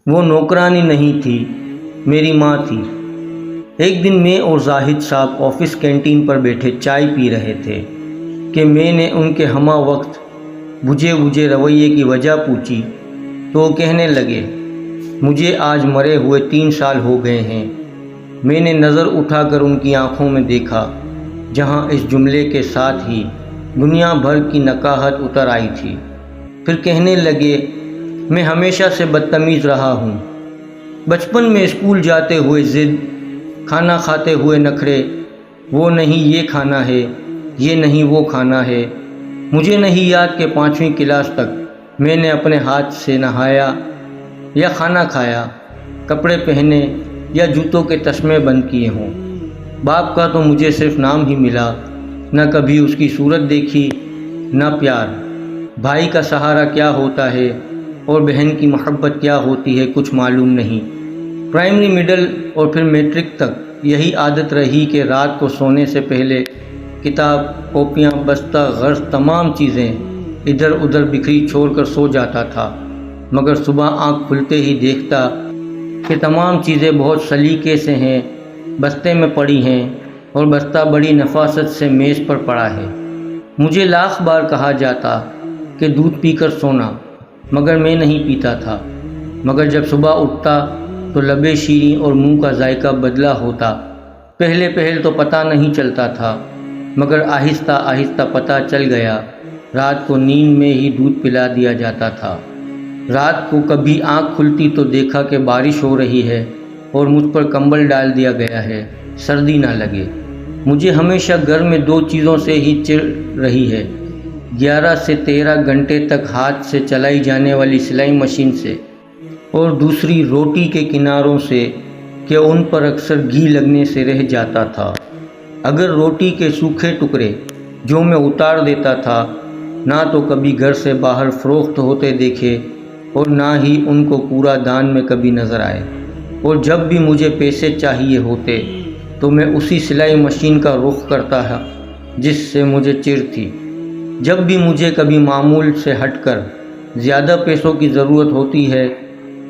وہ نوکرانی نہیں تھی، میری ماں تھی۔ ایک دن میں اور زاہد صاحب آفس کینٹین پر بیٹھے چائے پی رہے تھے کہ میں نے ان کے ہمہ وقت بجھے بجھے رویے کی وجہ پوچھی تو وہ کہنے لگے، مجھے آج مرے ہوئے 3 سال ہو گئے ہیں۔ میں نے نظر اٹھا کر ان کی آنکھوں میں دیکھا، جہاں اس جملے کے ساتھ ہی دنیا بھر کی نقاہت اتر آئی تھی۔ پھر کہنے لگے، میں ہمیشہ سے بدتمیز رہا ہوں۔ بچپن میں اسکول جاتے ہوئے ضد، کھانا کھاتے ہوئے نخرے، وہ نہیں یہ کھانا ہے، یہ نہیں وہ کھانا ہے۔ مجھے نہیں یاد کہ 5ویں کلاس تک میں نے اپنے ہاتھ سے نہایا یا کھانا کھایا، کپڑے پہنے یا جوتوں کے تسمے بند کیے ہوں۔ باپ کا تو مجھے صرف نام ہی ملا، نہ کبھی اس کی صورت دیکھی، نہ پیار۔ بھائی کا سہارا کیا ہوتا ہے اور بہن کی محبت کیا ہوتی ہے کچھ معلوم نہیں۔ پرائمری، مڈل اور پھر میٹرک تک یہی عادت رہی کہ رات کو سونے سے پہلے کتاب، کاپیاں، بستہ، غرض تمام چیزیں ادھر ادھر بکھری چھوڑ کر سو جاتا تھا، مگر صبح آنکھ کھلتے ہی دیکھتا کہ تمام چیزیں بہت سلیقے سے ہیں، بستے میں پڑی ہیں اور بستہ بڑی نفاست سے میز پر پڑا ہے۔ مجھے لاکھ بار کہا جاتا کہ دودھ پی کر سونا، مگر میں نہیں پیتا تھا۔ مگر جب صبح اٹھتا تو لبیں شیریں اور منہ کا ذائقہ بدلا ہوتا۔ پہلے تو پتہ نہیں چلتا تھا، مگر آہستہ آہستہ پتہ چل گیا۔ رات کو نیند میں ہی دودھ پلا دیا جاتا تھا۔ رات کو کبھی آنکھ کھلتی تو دیکھا کہ بارش ہو رہی ہے اور مجھ پر کمبل ڈال دیا گیا ہے، سردی نہ لگے۔ مجھے ہمیشہ گھر میں 2 چیزوں سے ہی چڑ رہی ہے، 11 سے 13 گھنٹے تک ہاتھ سے چلائی جانے والی سلائی مشین سے، اور دوسری روٹی کے کناروں سے کہ ان پر اکثر گھی لگنے سے رہ جاتا تھا۔ اگر روٹی کے سوکھے ٹکڑے جو میں اتار دیتا تھا، نہ تو کبھی گھر سے باہر فروخت ہوتے دیکھے اور نہ ہی ان کو پورا دان میں کبھی نظر آئے۔ اور جب بھی مجھے پیسے چاہیے ہوتے تو میں اسی سلائی مشین کا رخ کرتا ہے جس سے مجھے چڑ تھی۔ جب بھی مجھے کبھی معمول سے ہٹ کر زیادہ پیسوں کی ضرورت ہوتی ہے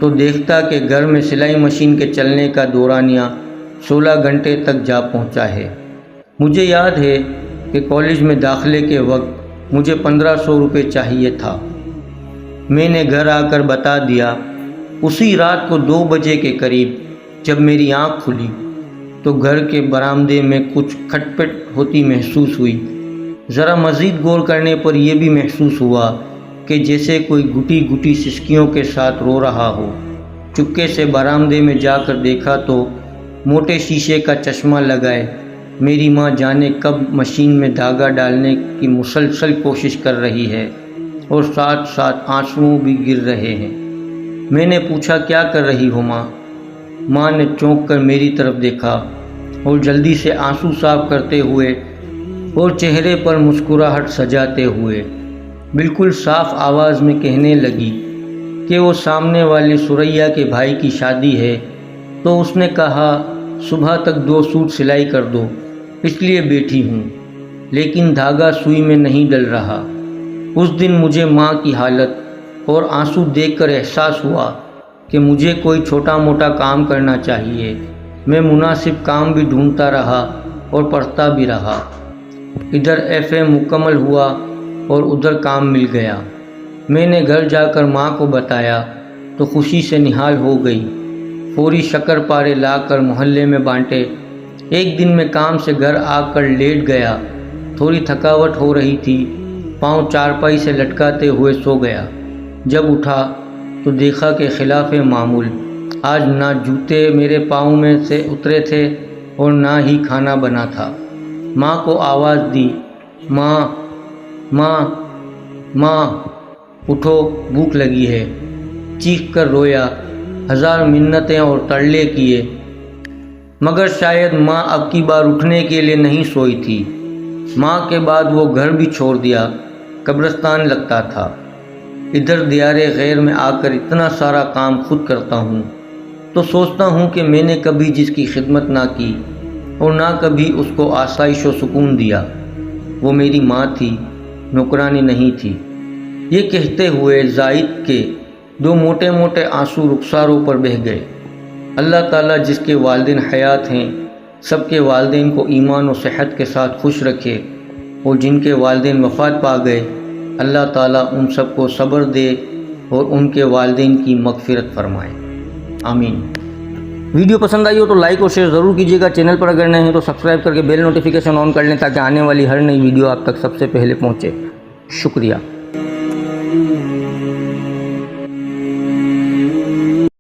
تو دیکھتا کہ گھر میں سلائی مشین کے چلنے کا دورانیہ 16 گھنٹے تک جا پہنچا ہے۔ مجھے یاد ہے کہ کالج میں داخلے کے وقت مجھے 1500 روپے چاہیے تھا۔ میں نے گھر آ کر بتا دیا۔ اسی رات کو 2 بجے کے قریب جب میری آنکھ کھلی تو گھر کے برآمدے میں کچھ کھٹپٹ ہوتی محسوس ہوئی۔ ذرا مزید غور کرنے پر یہ بھی محسوس ہوا کہ جیسے کوئی گھٹی گھٹی سسکیوں کے ساتھ رو رہا ہو۔ چپکے سے برآمدے میں جا کر دیکھا تو موٹے شیشے کا چشمہ لگائے میری ماں جانے کب مشین میں دھاگا ڈالنے کی مسلسل کوشش کر رہی ہے اور ساتھ ساتھ آنسو بھی گر رہے ہیں۔ میں نے پوچھا، کیا کر رہی ہو ماں؟ ماں نے چونک کر میری طرف دیکھا اور جلدی سے آنسو صاف کرتے ہوئے اور چہرے پر مسکراہٹ سجاتے ہوئے بالکل صاف آواز میں کہنے لگی کہ وہ سامنے والے سریا کے بھائی کی شادی ہے تو اس نے کہا صبح تک 2 سوٹ سلائی کر دو، اس لیے بیٹھی ہوں، لیکن دھاگا سوئی میں نہیں ڈل رہا۔ اس دن مجھے ماں کی حالت اور آنسو دیکھ کر احساس ہوا کہ مجھے کوئی چھوٹا موٹا کام کرنا چاہیے۔ میں مناسب کام بھی ڈھونڈتا رہا اور پڑھتا بھی رہا۔ ادھر FA مکمل ہوا اور ادھر کام مل گیا۔ میں نے گھر جا کر ماں کو بتایا تو خوشی سے نہال ہو گئی۔ فوری شکر پارے لا کر محلے میں بانٹے۔ ایک دن میں کام سے گھر آ کر لیٹ گیا۔ تھوڑی تھکاوٹ ہو رہی تھی، پاؤں چارپائی سے لٹکاتے ہوئے سو گیا۔ جب اٹھا تو دیکھا کہ خلاف معمول آج نہ جوتے میرے پاؤں میں سے اترے تھے اور نہ ہی کھانا بنا تھا۔ ماں کو آواز دی، ماں ماں ماں، اٹھو، بھوک لگی ہے۔ چیخ کر رویا، 1000 منتیں اور ترلے کیے، مگر شاید ماں اب کی بار اٹھنے کے لیے نہیں سوئی تھی۔ ماں کے بعد وہ گھر بھی چھوڑ دیا، قبرستان لگتا تھا۔ ادھر دیار غیر میں آ کر اتنا سارا کام خود کرتا ہوں تو سوچتا ہوں کہ میں نے کبھی جس کی خدمت نہ کی اور نہ کبھی اس کو آسائش و سکون دیا، وہ میری ماں تھی، نوکرانی نہیں تھی۔ یہ کہتے ہوئے زائد کے دو موٹے موٹے آنسو رخساروں پر بہہ گئے۔ اللہ تعالیٰ جس کے والدین حیات ہیں سب کے والدین کو ایمان و صحت کے ساتھ خوش رکھے، اور جن کے والدین وفات پا گئے اللہ تعالیٰ ان سب کو صبر دے اور ان کے والدین کی مغفرت فرمائے، آمین۔ ویڈیو پسند آئی ہو تو لائک اور شیئر ضرور کیجیے گا۔ چینل پر اگر نئے ہیں تو سبسکرائب کر کے بیل نوٹیفیکیشن آن کر لیں تاکہ آنے والی ہر نئی ویڈیو آپ تک سب سے پہلے پہنچے۔ شکریہ۔